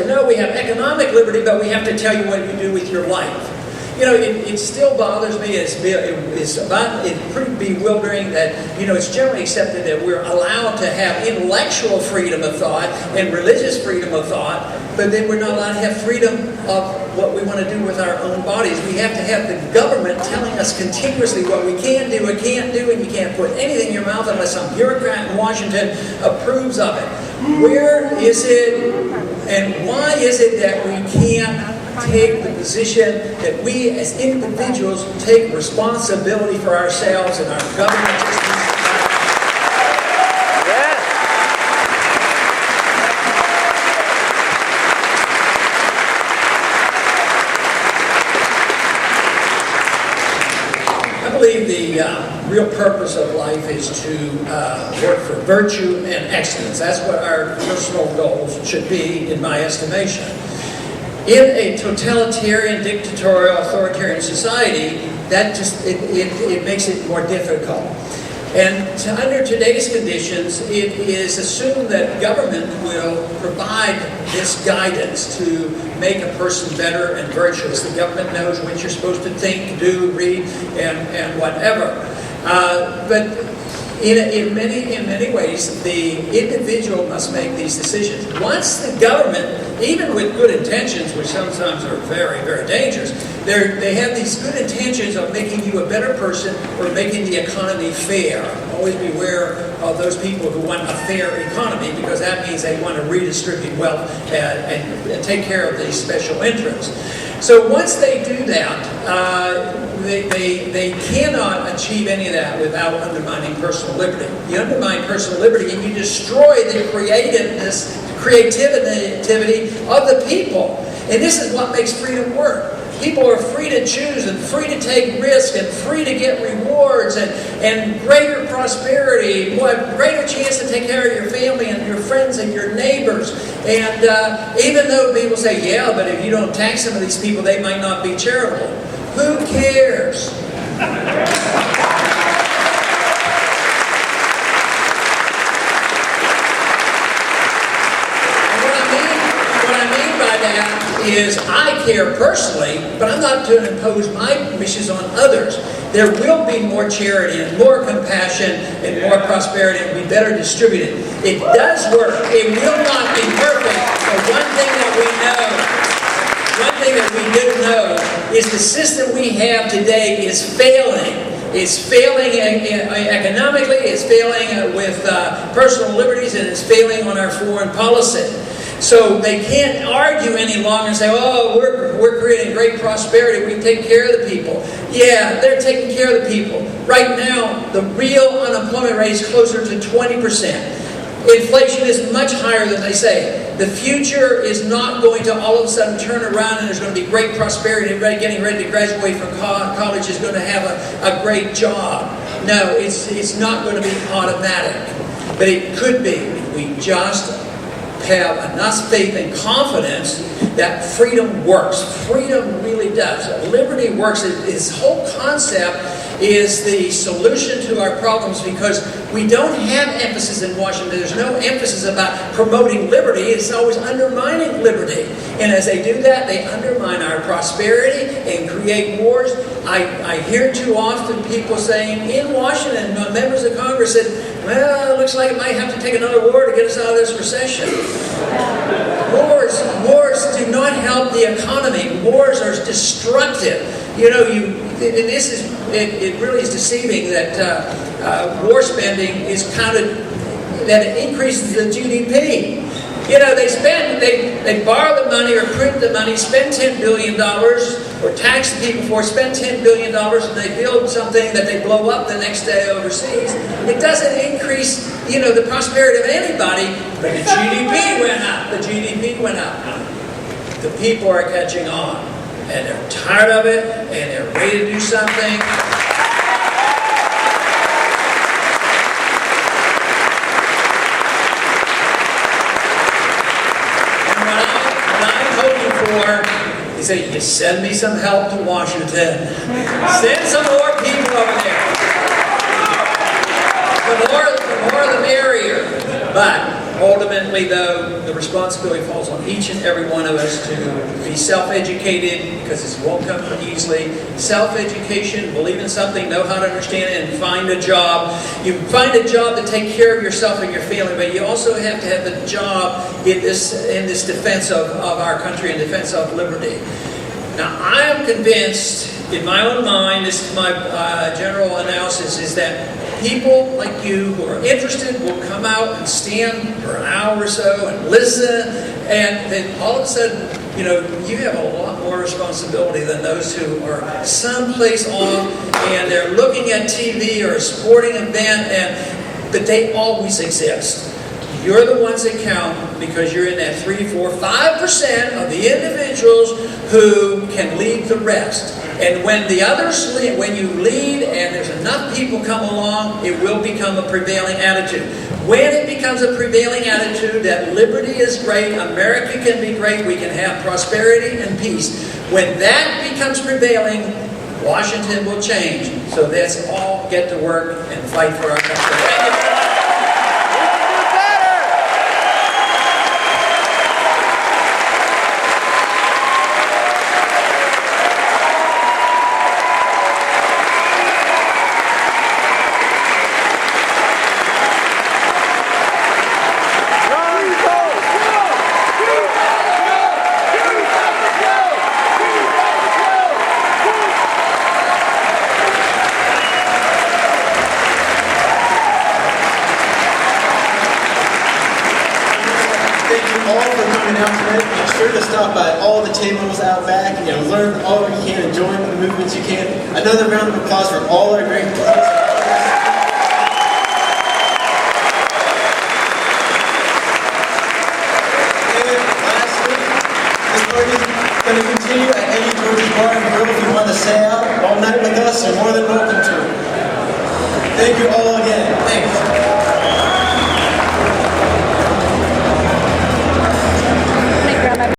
No, we have economic liberty, but we have to tell you what you do with your life. You know, it still bothers me. It's pretty bewildering that, you know, it's generally accepted that we're allowed to have intellectual freedom of thought and religious freedom of thought, but then we're not allowed to have freedom of what we want to do with our own bodies. We have to have the government telling us continuously what we can do and can't do, and you can't put anything in your mouth unless some bureaucrat in Washington approves of it. Where is it, and why is it that we can't take the position that we as individuals take responsibility for ourselves and our government just needs to I believe the real purpose of life is to work for virtue and excellence. That's what our personal goals should be, in my estimation. In a totalitarian, dictatorial, authoritarian society, that just it makes it more difficult. And under today's conditions, it is assumed that government will provide this guidance to make a person better and virtuous. The government knows what you're supposed to think, do, read, and whatever. But in many ways, the individual must make these decisions. Once the government, even with good intentions, which sometimes are very, very dangerous, they have these good intentions of making you a better person or making the economy fair. Always beware of those people who want a fair economy, because that means they want to redistribute wealth and take care of these special interests. So once they do that, they cannot achieve any of that without undermining personal liberty. You undermine personal liberty and you destroy the creativity of the people. And this is what makes freedom work. People are free to choose and free to take risks and free to get rewards and greater prosperity, greater chance to take care of your family and your friends and your neighbors. And even though people say, yeah, but if you don't tax some of these people, they might not be charitable. Who cares? Is I care personally, but I'm not going to impose my wishes on others. There will be more charity and more compassion and more prosperity and be better distributed. It does work. It will not be perfect, but one thing that we do know is the system we have today is failing. It's failing economically, it's failing with personal liberties, and it's failing on our foreign policy. So they can't argue any longer and say, oh, we're creating great prosperity, we take care of the people. Yeah, they're taking care of the people. Right now, the real unemployment rate is closer to 20%. Inflation is much higher than they say. The future is not going to all of a sudden turn around and there's going to be great prosperity. Everybody getting ready to graduate from college is going to have a great job. No, it's not going to be automatic. But it could be if we just have enough faith and confidence that freedom works. Freedom really does. Liberty works. Its whole concept is the solution to our problems, because we don't have emphasis in Washington. There's no emphasis about promoting liberty. It's always undermining liberty. And as they do that, they undermine our prosperity and create wars. I hear too often people saying in Washington, members of Congress said, well, it looks like it might have to take another war to get us out of this recession. Wars do not help the economy. Wars are destructive. You know, it really is deceiving that war spending is counted, that it increases the GDP. You know, they borrow the money or print the money, spend $10 billion, or tax the people for, spend $10 billion, and they build something that they blow up the next day overseas. It doesn't increase, you know, the prosperity of anybody, but the GDP went up. The GDP went up. The people are catching on, and they're tired of it, and they're ready to do something. He said, you send me some help to Washington. Send some more people over there. The more the merrier. But Ultimately, though, the responsibility falls on each and every one of us to be self-educated, because this won't come easily. Self-education, believe in something, know how to understand it, and find a job. You find a job to take care of yourself and your family, but you also have to have the job in this defense of our country, in defense of liberty. Now, I am convinced, in my own mind, this is my general analysis, is that people like you who are interested will come out and stand for an hour or so and listen, and then all of a sudden, you have a lot more responsibility than those who are someplace off and they're looking at TV or a sporting event, but they always exist. You're the ones that count, because you're in that 3, 4, 5% of the individuals who can lead the rest. And when the others lead, when you lead and there's enough people come along, it will become a prevailing attitude. When it becomes a prevailing attitude that liberty is great, America can be great, we can have prosperity and peace. When that becomes prevailing, Washington will change. So let's all get to work and fight for our country. Thank you. Be sure to stop by all the tables out back, learn all you can and join the movements you can. Another round of applause for all our great players. And lastly, this party is going to continue at Eddie George's Bar and Grill. If you want to stay out all night with us, you're more than welcome to. Thank you all.